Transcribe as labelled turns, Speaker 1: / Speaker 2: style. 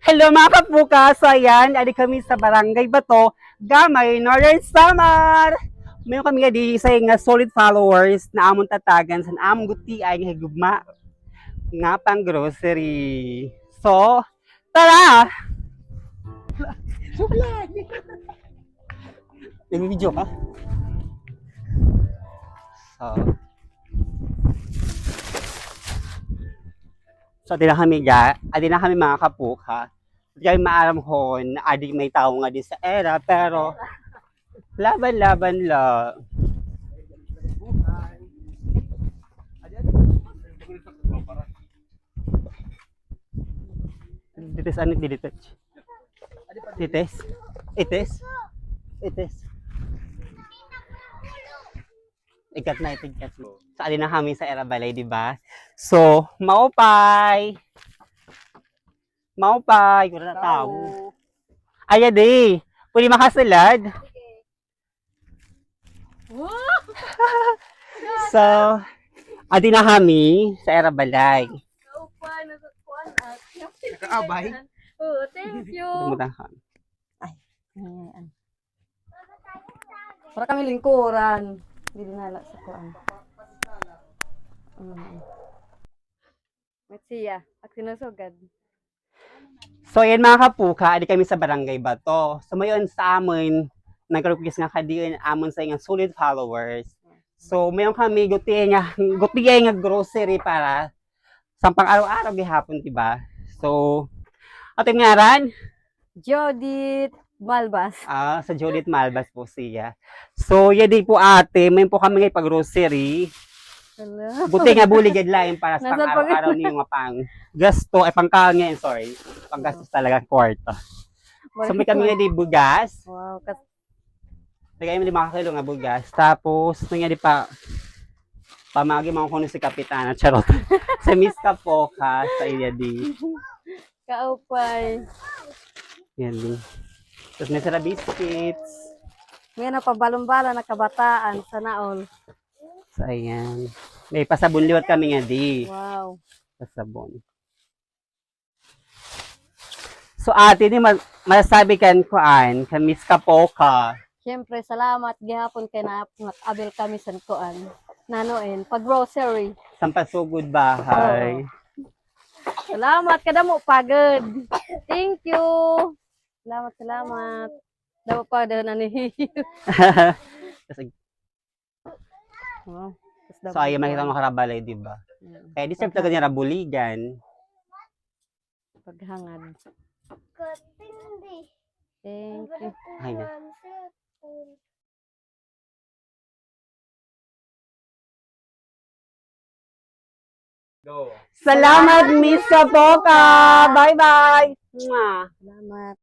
Speaker 1: Hello mga kapuka! So ayan, ali kami sa Barangay Bato, Gamay, Northern Samar! Mayroon kami nga di sa nga solid followers na among tatagan sa among guti ay nga higugma nga pang grocery. So, tara! Nag-video ka? So, adi na kami mga kapuka. Kaya maaram hon, adi may tao nga di sa era, pero laban-laban la. Dites ano dilitet? Dites? Ites? Ites? Ikat na itikat mo. So, alin na kami sa era balay, di ba? So, maupay! Maupay! Kung na tao. Ay, adi! Pwede makasalad? So, adi na kami sa era balay.
Speaker 2: Nakaabay.
Speaker 3: Oh, thank you.
Speaker 1: Tumutan ka.
Speaker 3: Ayan. Para kami lingkuran. Hindi dinala sa kuan. Matsiya, at sinusugad.
Speaker 1: So, yan mga kapuka, adi kami sa Barangay Bato. So, mayon sa amin, nagkarupis nga kadiyon amon sa nga solid followers. So, mayon kami gutiya nga grocery para sa pang araw-araw gihapon, diba? So, ating ngaran,
Speaker 3: Jodith Malbas.
Speaker 1: sa Judith Malbas po siya. So, yadi po ate, may po kami nga pag-grocery.
Speaker 3: Hello.
Speaker 1: Buti nga buligid lain para sa
Speaker 3: Nasa
Speaker 1: pang-araw-araw niyo nga pang gasto, ay pang-kaon nga, sorry. Pang-gastos talaga kwarta. So, may kami nga di bugas.
Speaker 3: Wow,
Speaker 1: Lagay mo 5 kilo nga bugas. Tapos, may nga di pa pamagi mga kuno si Kapitana. Charot. Sa Miss Kapoka, sa iya di.
Speaker 3: kaupay.
Speaker 1: Yan di. Tapos may sara biscuits.
Speaker 3: Ngayon na pabalong-bala na kabataan sa naol.
Speaker 1: So, ayan. May pasabon liwat kami nga di.
Speaker 3: Wow.
Speaker 1: Pasabon. So, ate, di masasabi kan kuan, ka Miss Kapoka.
Speaker 3: Siyempre, salamat gihapon kay na abel kami sa kuan. Nanoin, pag grocery.
Speaker 1: Sampasugod bahay.
Speaker 3: Salamat kada mo pagod. Thank you. Salamat. Dapat pa daw nanihiyo.
Speaker 1: Kasi,
Speaker 3: Wow.
Speaker 1: so, ayaw makita mo karabalay, di ba? Kaya deserve talaga niya rabuligan.
Speaker 3: Paghangad. Thank you.
Speaker 1: Ay, na. Salamat, Miss Kapoka! Bye-bye! Mwah!
Speaker 3: Salamat.